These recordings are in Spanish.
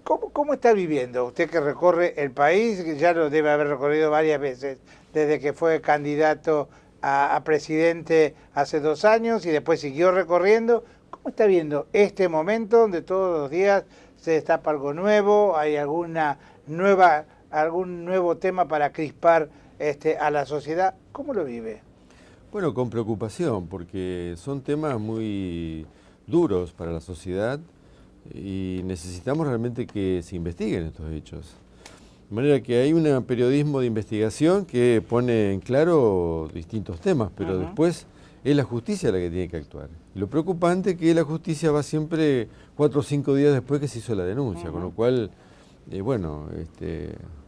¿Cómo está viviendo? Usted que recorre el país, que ya lo debe haber recorrido varias veces, desde que fue candidato a presidente hace 2 años y después siguió recorriendo. ¿Cómo está viendo este momento donde todos los días se destapa algo nuevo, hay algún nuevo tema para crispar a la sociedad? ¿Cómo lo vive? Bueno, con preocupación, porque son temas muy duros para la sociedad y necesitamos realmente que se investiguen estos hechos. De manera que hay un periodismo de investigación que pone en claro distintos temas, pero después es la justicia la que tiene que actuar. Y lo preocupante es que la justicia va siempre 4 o 5 días después que se hizo la denuncia, con lo cual,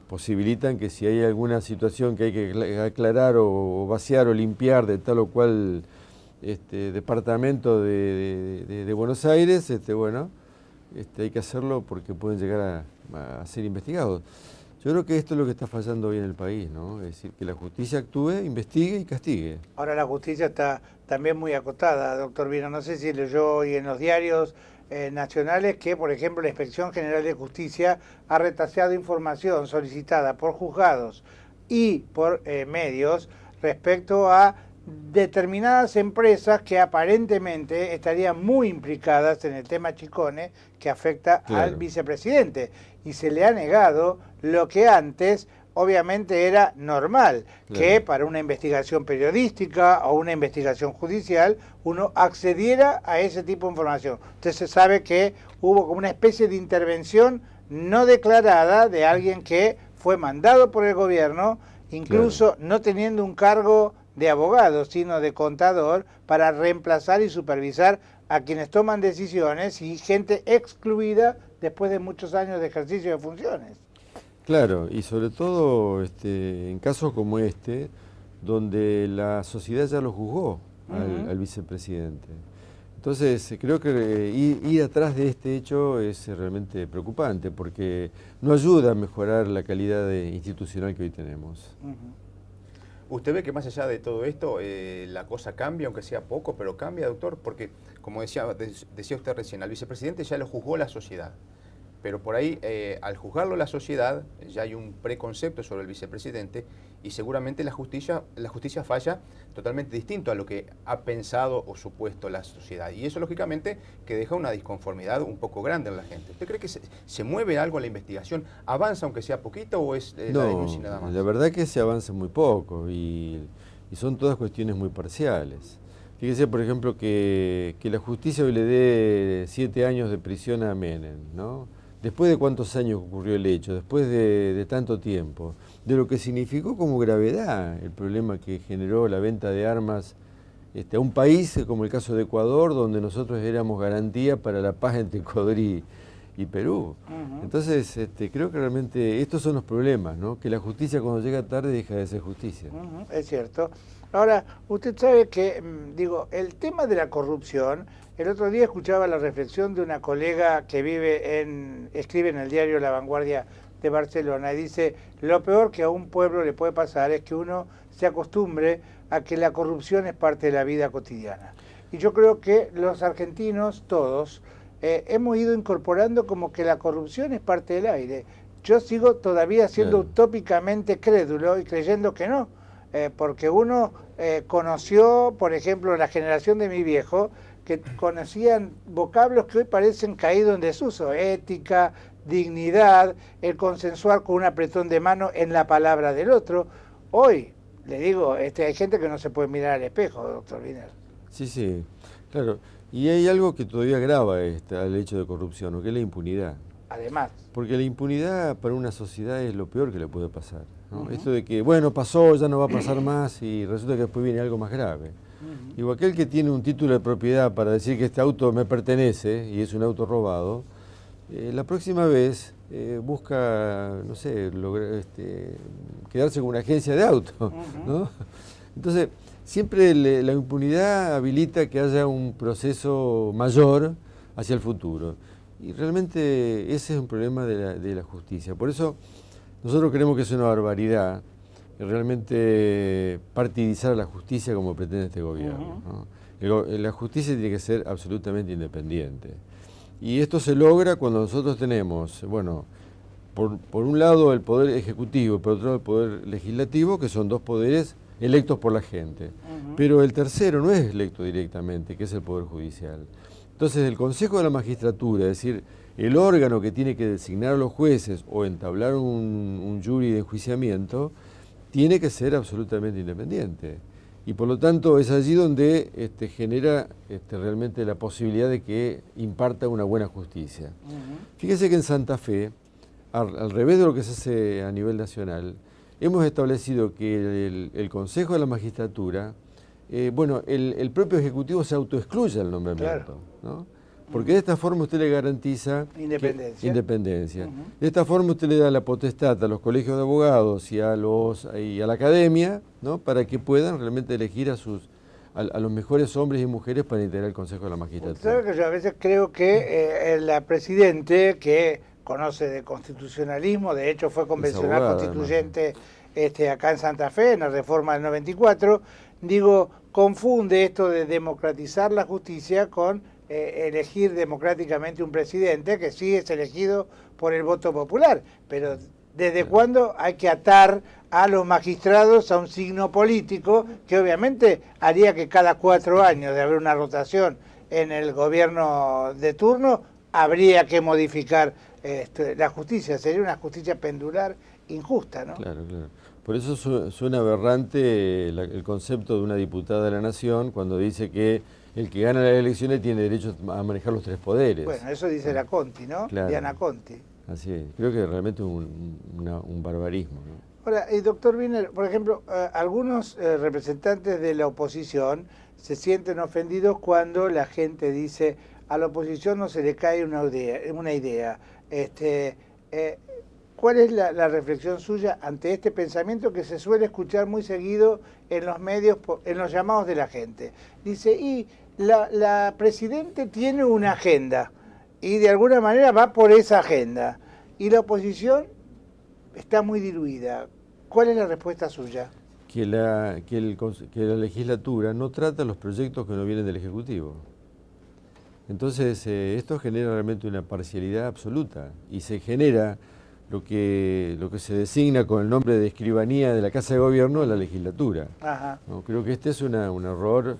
posibilitan que si hay alguna situación que hay que aclarar o vaciar o limpiar de tal o cual departamento de Buenos Aires, hay que hacerlo porque pueden llegar a ser investigados. Yo creo que esto es lo que está fallando hoy en el país, ¿no? Es decir, que la justicia actúe, investigue y castigue. Ahora la justicia está también muy acotada, doctor Vino. No sé si leyó hoy en los diarios nacionales que, por ejemplo, la Inspección General de Justicia ha retaseado información solicitada por juzgados y por medios respecto a determinadas empresas que aparentemente estarían muy implicadas en el tema Chicone que afecta al vicepresidente, y se le ha negado lo que antes obviamente era normal, que para una investigación periodística o una investigación judicial uno accediera a ese tipo de información. Usted se sabe que hubo como una especie de intervención no declarada de alguien que fue mandado por el gobierno, incluso no teniendo un cargo de abogado, sino de contador, para reemplazar y supervisar a quienes toman decisiones, y gente excluida después de muchos años de ejercicio de funciones. Claro, y sobre todo en casos como este, donde la sociedad ya lo juzgó al vicepresidente. Entonces, creo que ir atrás de este hecho es realmente preocupante, porque no ayuda a mejorar la calidad institucional que hoy tenemos. ¿Usted ve que más allá de todo esto, la cosa cambia, aunque sea poco, pero cambia, doctor? Porque, como decía usted recién, al vicepresidente ya lo juzgó la sociedad. Pero por ahí, al juzgarlo la sociedad, ya hay un preconcepto sobre el vicepresidente, y seguramente la justicia falla totalmente distinto a lo que ha pensado o supuesto la sociedad. Y eso, lógicamente, que deja una disconformidad un poco grande en la gente. ¿Usted cree que se mueve algo en la investigación? ¿Avanza aunque sea poquito o es la denuncia y nada más? La verdad que se avanza muy poco y son todas cuestiones muy parciales. Fíjese, por ejemplo, que la justicia hoy le dé 7 años de prisión a Menem, ¿no? Después de cuántos años ocurrió el hecho, después de tanto tiempo, de lo que significó como gravedad el problema que generó la venta de armas a un país como el caso de Ecuador, donde nosotros éramos garantía para la paz entre Ecuador y Perú. Entonces, creo que realmente estos son los problemas, ¿no? Que la justicia cuando llega tarde deja de ser justicia. Es cierto. Ahora, usted sabe que, el tema de la corrupción, el otro día escuchaba la reflexión de una colega que escribe en el diario La Vanguardia de Barcelona, y dice: lo peor que a un pueblo le puede pasar es que uno se acostumbre a que la corrupción es parte de la vida cotidiana. Y yo creo que los argentinos, todos, hemos ido incorporando como que la corrupción es parte del aire. Yo sigo todavía siendo utópicamente crédulo y creyendo que no, porque uno conoció, por ejemplo, la generación de mi viejo, que conocían vocablos que hoy parecen caídos en desuso: ética, dignidad, el consensuar con un apretón de mano en la palabra del otro. Hoy, le digo, hay gente que no se puede mirar al espejo, doctor Wiener. Sí, claro. Y hay algo que todavía agrava al hecho de corrupción, ¿no? Que es la impunidad. Además. Porque la impunidad para una sociedad es lo peor que le puede pasar, ¿no? Esto de que, bueno, pasó, ya no va a pasar más, y resulta que después viene algo más grave. Igual aquel que tiene un título de propiedad para decir que este auto me pertenece y es un auto robado, la próxima vez busca, no sé, quedarse con una agencia de auto, ¿no? Entonces, siempre la impunidad habilita que haya un proceso mayor hacia el futuro. Y realmente ese es un problema de la justicia. Por eso nosotros creemos que es una barbaridad realmente partidizar a la justicia como pretende este gobierno, ¿no? La justicia tiene que ser absolutamente independiente. Y esto se logra cuando nosotros tenemos, bueno, por un lado el poder ejecutivo y por otro lado el poder legislativo, que son dos poderes electos por la gente. Pero el tercero no es electo directamente, que es el poder judicial. Entonces el Consejo de la Magistratura, es decir, el órgano que tiene que designar a los jueces o entablar un jury de enjuiciamiento, tiene que ser absolutamente independiente. Y por lo tanto es allí donde genera realmente la posibilidad de que imparta una buena justicia. Fíjese que en Santa Fe, al revés de lo que se hace a nivel nacional, hemos establecido que el Consejo de la Magistratura, el propio Ejecutivo se autoexcluye al nombramiento, ¿no? Porque de esta forma usted le garantiza independencia. De esta forma usted le da la potestad a los colegios de abogados y a la academia, ¿no? Para que puedan realmente elegir a los mejores hombres y mujeres para integrar el Consejo de la Magistratura. Usted sabe que yo a veces creo que la Presidente, que conoce de constitucionalismo, de hecho fue convencional constituyente acá en Santa Fe, en la reforma del 94, confunde esto de democratizar la justicia con elegir democráticamente un presidente que sí es elegido por el voto popular, pero ¿desde cuándo hay que atar a los magistrados a un signo político que obviamente haría que cada 4 años de haber una rotación en el gobierno de turno habría que modificar la justicia? Sería una justicia pendular injusta, ¿no? Claro, claro. Por eso suena aberrante el concepto de una diputada de la Nación cuando dice que el que gana las elecciones tiene derecho a manejar los 3 poderes. Bueno, eso dice la Conti, ¿no? Claro. Diana Conti. Así es. Creo que realmente es un barbarismo, ¿no? Ahora, doctor Wiener, por ejemplo, algunos representantes de la oposición se sienten ofendidos cuando la gente dice a la oposición no se le cae una idea. ¿Cuál es la reflexión suya ante este pensamiento que se suele escuchar muy seguido en los medios, en los llamados de la gente? Dice, y la Presidente tiene una agenda y de alguna manera va por esa agenda y la oposición está muy diluida. ¿Cuál es la respuesta suya? Que la legislatura no trata los proyectos que no vienen del Ejecutivo. Entonces esto genera realmente una parcialidad absoluta y se genera lo que se designa con el nombre de escribanía de la Casa de Gobierno, la legislatura. ¿No? Creo que este es un error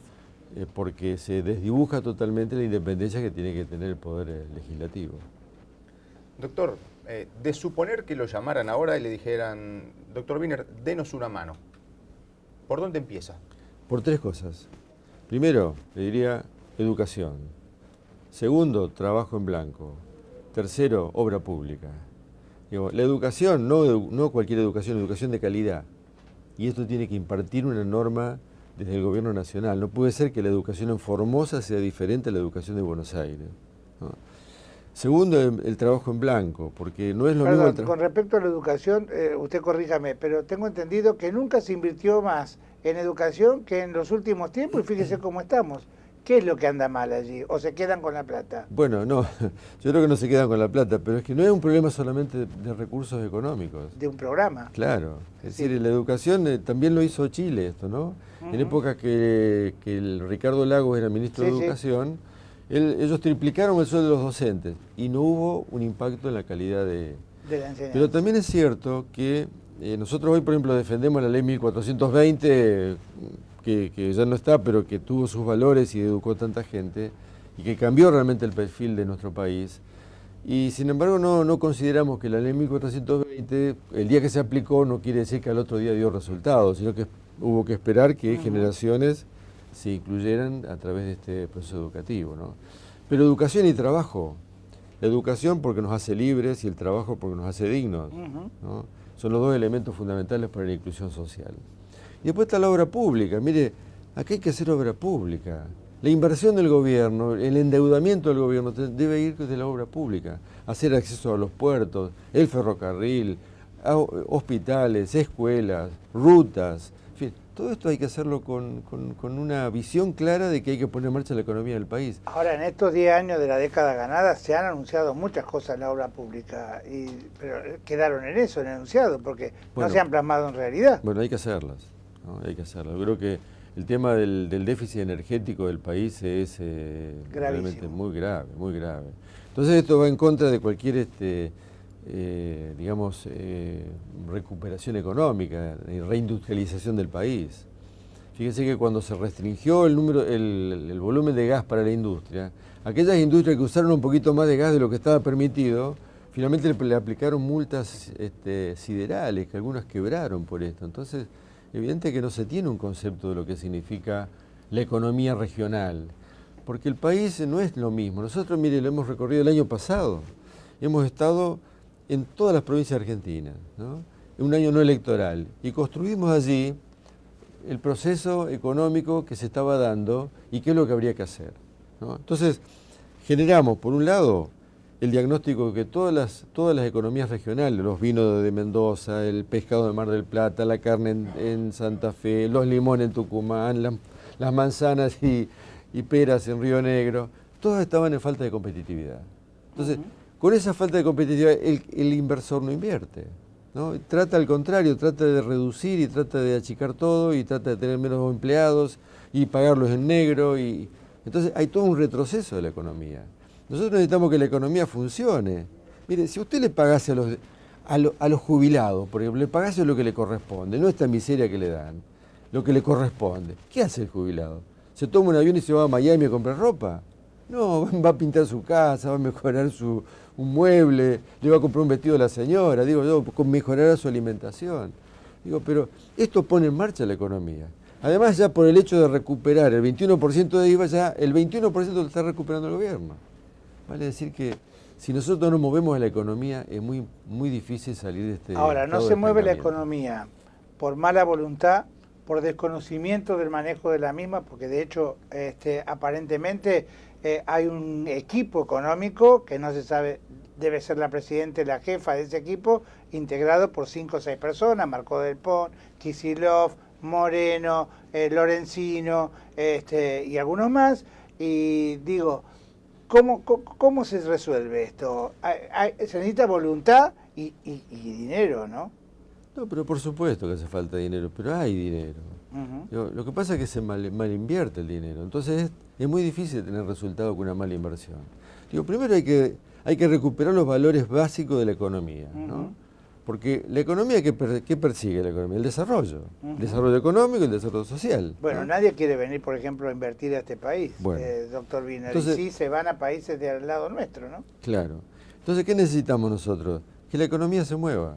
porque se desdibuja totalmente la independencia que tiene que tener el Poder Legislativo. Doctor, de suponer que lo llamaran ahora y le dijeran, doctor Wiener, denos una mano, ¿por dónde empieza? Por 3 cosas. Primero, le diría educación. Segundo, trabajo en blanco. Tercero, obra pública. La educación, no cualquier educación de calidad. Y esto tiene que impartir una norma desde el gobierno nacional. No puede ser que la educación en Formosa sea diferente a la educación de Buenos Aires, ¿no? Segundo, el trabajo en blanco, porque no es lo mismo... Con respecto a la educación, usted corríjame, pero tengo entendido que nunca se invirtió más en educación que en los últimos tiempos y fíjese cómo estamos. ¿Qué es lo que anda mal allí? ¿O se quedan con la plata? Bueno, no, yo creo que no se quedan con la plata, pero es que no es un problema solamente de recursos económicos. De un programa. Claro, es decir, la educación también lo hizo Chile esto, ¿no? En época que el Ricardo Lagos era ministro de Educación, ellos triplicaron el sueldo de los docentes y no hubo un impacto en la calidad de la enseñanza. Pero también es cierto que nosotros hoy, por ejemplo, defendemos la ley 1420, que ya no está, pero que tuvo sus valores y educó tanta gente, y que cambió realmente el perfil de nuestro país. Y sin embargo no consideramos que la ley 1420, el día que se aplicó, no quiere decir que al otro día dio resultados, sino que hubo que esperar que generaciones se incluyeran a través de este proceso educativo, ¿no? Pero educación y trabajo. La educación porque nos hace libres y el trabajo porque nos hace dignos, ¿no? Son los 2 elementos fundamentales para la inclusión social. Y después está la obra pública. Mire, aquí hay que hacer obra pública. La inversión del gobierno, el endeudamiento del gobierno debe ir desde la obra pública. Hacer acceso a los puertos, el ferrocarril, hospitales, escuelas, rutas. En fin, todo esto hay que hacerlo con una visión clara de que hay que poner en marcha la economía del país. Ahora, en estos 10 años de la década ganada se han anunciado muchas cosas en la obra pública, pero quedaron en eso, en enunciado, porque no se han plasmado en realidad. Bueno, hay que hacerlas, ¿no? Hay que hacerlas. Yo creo que el tema del déficit energético del país es realmente muy grave, muy grave. Entonces esto va en contra de cualquier, digamos, recuperación económica y reindustrialización del país. Fíjense que cuando se restringió el volumen de gas para la industria, aquellas industrias que usaron un poquito más de gas de lo que estaba permitido, finalmente le aplicaron multas siderales, que algunas quebraron por esto. Entonces, evidente que no se tiene un concepto de lo que significa la economía regional, porque el país no es lo mismo. Nosotros, mire, lo hemos recorrido el año pasado, hemos estado en todas las provincias argentinas, ¿no? En un año no electoral, y construimos allí el proceso económico que se estaba dando y qué es lo que habría que hacer, ¿no? Entonces, generamos, por un lado, el diagnóstico de que todas las economías regionales, los vinos de Mendoza, el pescado de Mar del Plata, la carne en Santa Fe, los limones en Tucumán, las manzanas y peras en Río Negro, todas estaban en falta de competitividad. Entonces, con esa falta de competitividad, el inversor no invierte, ¿no? Trata al contrario, trata de reducir y trata de achicar todo y trata de tener menos empleados y pagarlos en negro. Entonces hay todo un retroceso de la economía. Nosotros necesitamos que la economía funcione. Mire, si usted le pagase a los jubilados, por ejemplo, le pagase lo que le corresponde, no esta miseria que le dan, lo que le corresponde, ¿qué hace el jubilado? ¿Se toma un avión y se va a Miami a comprar ropa? No, va a pintar su casa, va a mejorar un mueble, le va a comprar un vestido a la señora, digo yo, mejorará su alimentación. Digo, pero esto pone en marcha la economía. Además, ya por el hecho de recuperar el 21% de IVA, ya el 21% lo está recuperando el gobierno. Vale decir que si nosotros no movemos la economía, es muy, muy difícil salir de este... Ahora, no se mueve la economía por mala voluntad, por desconocimiento del manejo de la misma, porque de hecho, aparentemente hay un equipo económico que no se sabe, debe ser la presidenta y la jefa de ese equipo, integrado por 5 o 6 personas, Marco del Pon, Kicillof, Moreno, Lorenzino, y algunos más, y digo, ¿cómo se resuelve esto? Se necesita voluntad y dinero, ¿no? No, pero por supuesto que hace falta dinero, pero hay dinero. Lo que pasa es que se mal invierte el dinero, entonces es muy difícil tener resultado con una mala inversión. Digo, primero hay que recuperar los valores básicos de la economía, ¿no? Porque la economía, ¿qué persigue la economía? El desarrollo. El desarrollo económico y el desarrollo social. Bueno, ¿no? Nadie quiere venir, por ejemplo, a invertir a este país, bueno, doctor Wiener. Entonces, y sí se van a países de al lado nuestro, ¿no? Claro. Entonces, ¿qué necesitamos nosotros? Que la economía se mueva.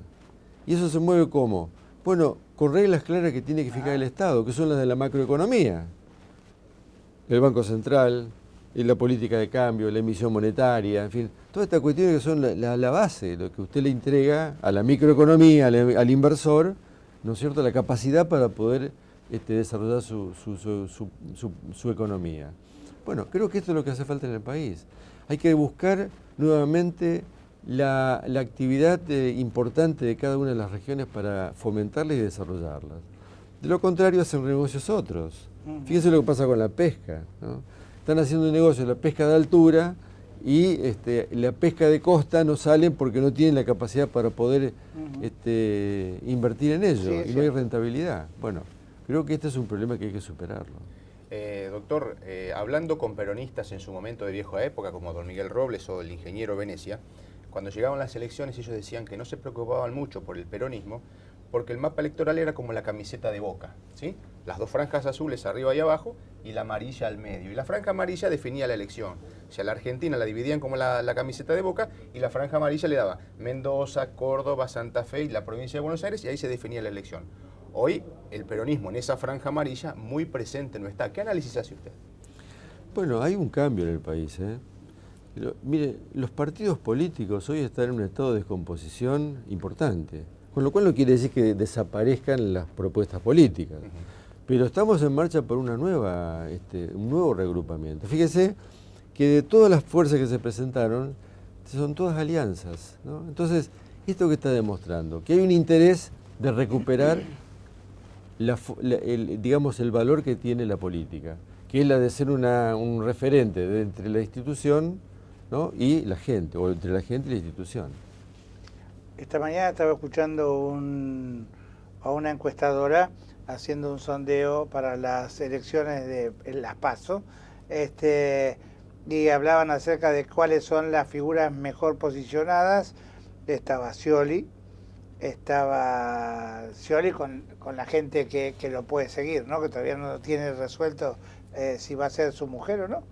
¿Y eso se mueve cómo? Bueno, con reglas claras que tiene que fijar el Estado, que son las de la macroeconomía. El Banco Central, la política de cambio, la emisión monetaria, en fin, todas estas cuestiones que son la base, lo que usted le entrega a la microeconomía, al inversor, ¿no es cierto?, la capacidad para poder desarrollar su economía. Bueno, creo que esto es lo que hace falta en el país. Hay que buscar nuevamente la actividad importante de cada una de las regiones para fomentarlas y desarrollarlas. De lo contrario, hacen negocios otros. Fíjense lo que pasa con la pesca, ¿no? Están haciendo un negocio de la pesca de altura y la pesca de costa no salen porque no tienen la capacidad para poder invertir en ello, sí, y no hay rentabilidad. Bueno, creo que este es un problema que hay que superarlo. Doctor, hablando con peronistas en su momento de vieja época, como don Miguel Robles o el ingeniero Venecia, cuando llegaban las elecciones ellos decían que no se preocupaban mucho por el peronismo porque el mapa electoral era como la camiseta de Boca, ¿sí? Las 2 franjas azules arriba y abajo y la amarilla al medio. Y la franja amarilla definía la elección. O sea, la Argentina la dividían como la camiseta de Boca y la franja amarilla le daba Mendoza, Córdoba, Santa Fe y la provincia de Buenos Aires y ahí se definía la elección. Hoy el peronismo en esa franja amarilla muy presente no está. ¿Qué análisis hace usted? Bueno, hay un cambio en el país, ¿eh? Mire, los partidos políticos hoy están en un estado de descomposición importante, con lo cual no quiere decir que desaparezcan las propuestas políticas, pero estamos en marcha por un nuevo reagrupamiento. Fíjese que de todas las fuerzas que se presentaron, son todas alianzas, ¿no? Entonces, ¿esto qué está demostrando? Que hay un interés de recuperar digamos, el valor que tiene la política, que es la de ser un referente entre la institución, ¿no?, y la gente, o entre la gente y la institución. Esta mañana estaba escuchando a una encuestadora haciendo un sondeo para las elecciones de las PASO, y hablaban acerca de cuáles son las figuras mejor posicionadas. Estaba Scioli con la gente que lo puede seguir, ¿no? Que todavía no tiene resuelto si va a ser su mujer o no.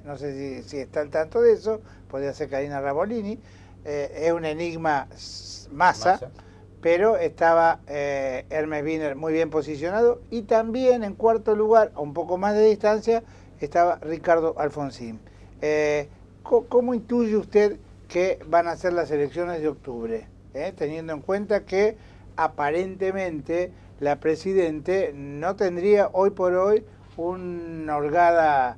No sé si está al tanto de eso, podría ser Karina Rabolini. Es un enigma Massa. Pero estaba Hermes Wiener muy bien posicionado, y también en cuarto lugar, a un poco más de distancia, estaba Ricardo Alfonsín. ¿Cómo intuye usted que van a ser las elecciones de octubre? Teniendo en cuenta que aparentemente la Presidente no tendría hoy por hoy una holgada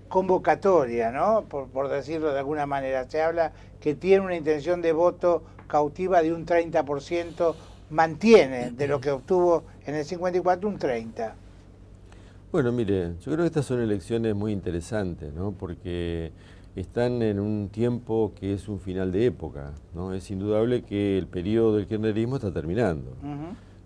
convocatoria, ¿no? Por decirlo de alguna manera. Se habla que tiene una intención de voto cautiva de un 30%, mantiene de lo que obtuvo en el 54 un 30%. Bueno, mire, yo creo que estas son elecciones muy interesantes, ¿no? Porque están en un tiempo que es un final de época, ¿no? Es indudable que el periodo del kirchnerismo está terminando.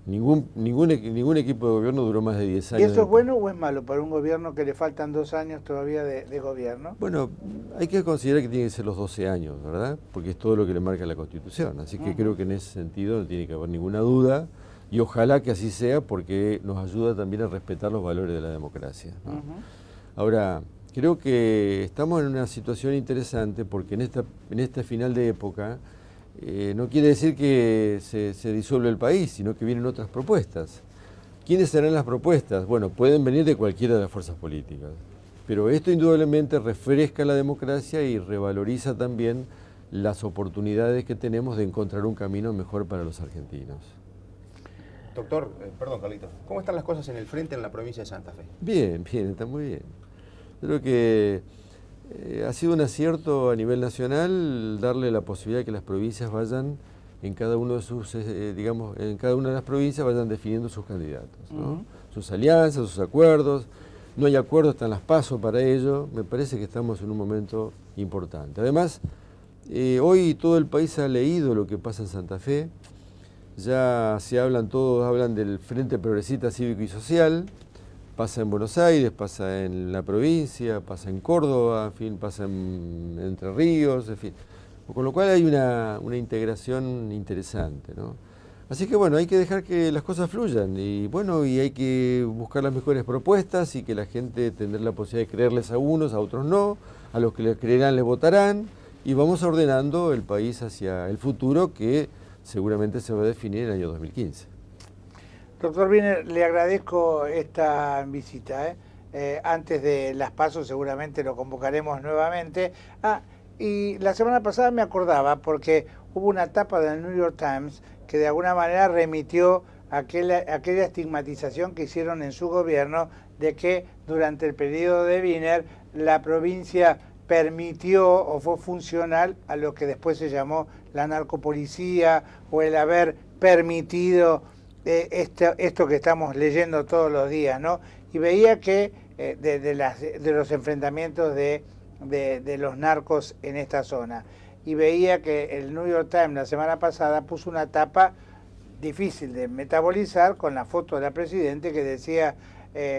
Ningún equipo de gobierno duró más de 10 años. ¿Y eso es bueno o es malo para un gobierno que le faltan 2 años todavía de gobierno? Bueno, hay que considerar que tiene que ser los 12 años, ¿verdad? Porque es todo lo que le marca la Constitución. Así que creo que en ese sentido no tiene que haber ninguna duda, y ojalá que así sea, porque nos ayuda también a respetar los valores de la democracia, ¿no? Ahora, creo que estamos en una situación interesante, porque en este final de época no quiere decir que se disuelve el país, sino que vienen otras propuestas. ¿Quiénes serán las propuestas? Bueno, pueden venir de cualquiera de las fuerzas políticas, pero esto indudablemente refresca la democracia y revaloriza también las oportunidades que tenemos de encontrar un camino mejor para los argentinos. Doctor, perdón Carlitos, ¿cómo están las cosas en el frente en la provincia de Santa Fe? Bien, está muy bien. Creo que ha sido un acierto a nivel nacional darle la posibilidad de que las provincias vayan en cada uno de sus, en cada una de las provincias vayan definiendo sus candidatos, ¿no? Sus alianzas, sus acuerdos. No hay acuerdo, están las PASO para ello. Me parece que estamos en un momento importante. Además, hoy todo el país ha leído lo que pasa en Santa Fe. Ya todos hablan del Frente Progresista Cívico y Social. Pasa en Buenos Aires, pasa en la provincia, pasa en Córdoba, en fin, pasa en Entre Ríos, en fin. Con lo cual hay una integración interesante, ¿no? Así que bueno, hay que dejar que las cosas fluyan y bueno, y hay que buscar las mejores propuestas y que la gente tendrá la posibilidad de creerles a unos, a otros no, a los que les creerán les votarán, y vamos ordenando el país hacia el futuro que seguramente se va a definir en el año 2015. Doctor Wiener, le agradezco esta visita. Antes de las PASO seguramente lo convocaremos nuevamente. Y la semana pasada me acordaba porque hubo una tapa del New York Times que de alguna manera remitió a aquella estigmatización que hicieron en su gobierno de que durante el periodo de Wiener la provincia permitió o fue funcional a lo que después se llamó la narcopolicía, o el haber permitido esto que estamos leyendo todos los días, ¿no? Y veía que de los enfrentamientos de los narcos en esta zona, y veía que el New York Times la semana pasada puso una tapa difícil de metabolizar con la foto de la Presidente que decía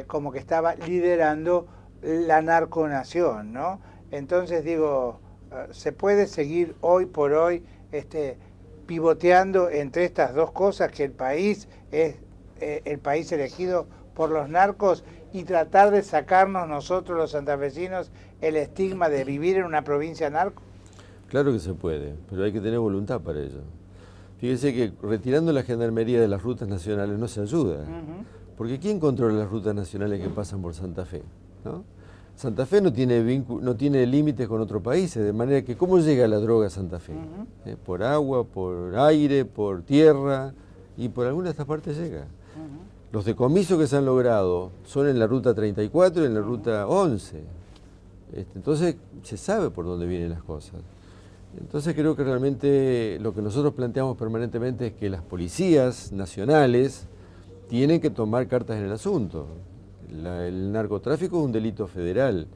como que estaba liderando la narconación, ¿no? Entonces digo, ¿se puede seguir hoy por hoy pivoteando entre estas dos cosas, que el país es el país elegido por los narcos, y tratar de sacarnos nosotros los santafesinos el estigma de vivir en una provincia narco? Claro que se puede, pero hay que tener voluntad para ello. Fíjese que retirando la gendarmería de las rutas nacionales no se ayuda, porque ¿quién controla las rutas nacionales que pasan por Santa Fe? ¿No? Santa Fe no tiene límites con otros países, de manera que ¿cómo llega la droga a Santa Fe? Por agua, por aire, por tierra, y por alguna de estas partes llega. Los decomisos que se han logrado son en la ruta 34 y en la ruta 11. Entonces se sabe por dónde vienen las cosas. Entonces creo que realmente lo que nosotros planteamos permanentemente es que las policías nacionales tienen que tomar cartas en el asunto. El narcotráfico es un delito federal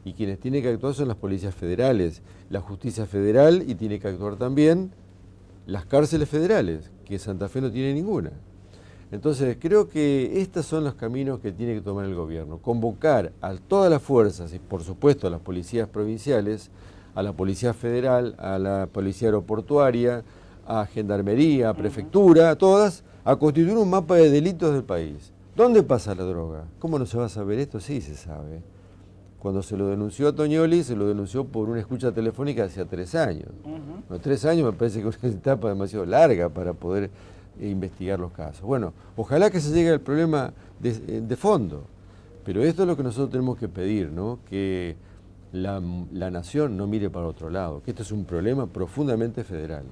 y quienes tienen que actuar son las policías federales, la justicia federal, y tiene que actuar también las cárceles federales, que Santa Fe no tiene ninguna. Entonces, creo que estos son los caminos que tiene que tomar el gobierno. Convocar a todas las fuerzas, y por supuesto a las policías provinciales, a la Policía Federal, a la Policía Aeroportuaria, a Gendarmería, a Prefectura, a todas, a constituir un mapa de delitos del país. ¿Dónde pasa la droga? ¿Cómo no se va a saber esto? Sí se sabe. Cuando se lo denunció a Toñoli, se lo denunció por una escucha telefónica hace 3 años. Los 3 años me parece que es una etapa demasiado larga para poder investigar los casos. Bueno, ojalá que se llegue al problema de fondo, pero esto es lo que nosotros tenemos que pedir, ¿no? Que la nación no mire para otro lado, que esto es un problema profundamente federal.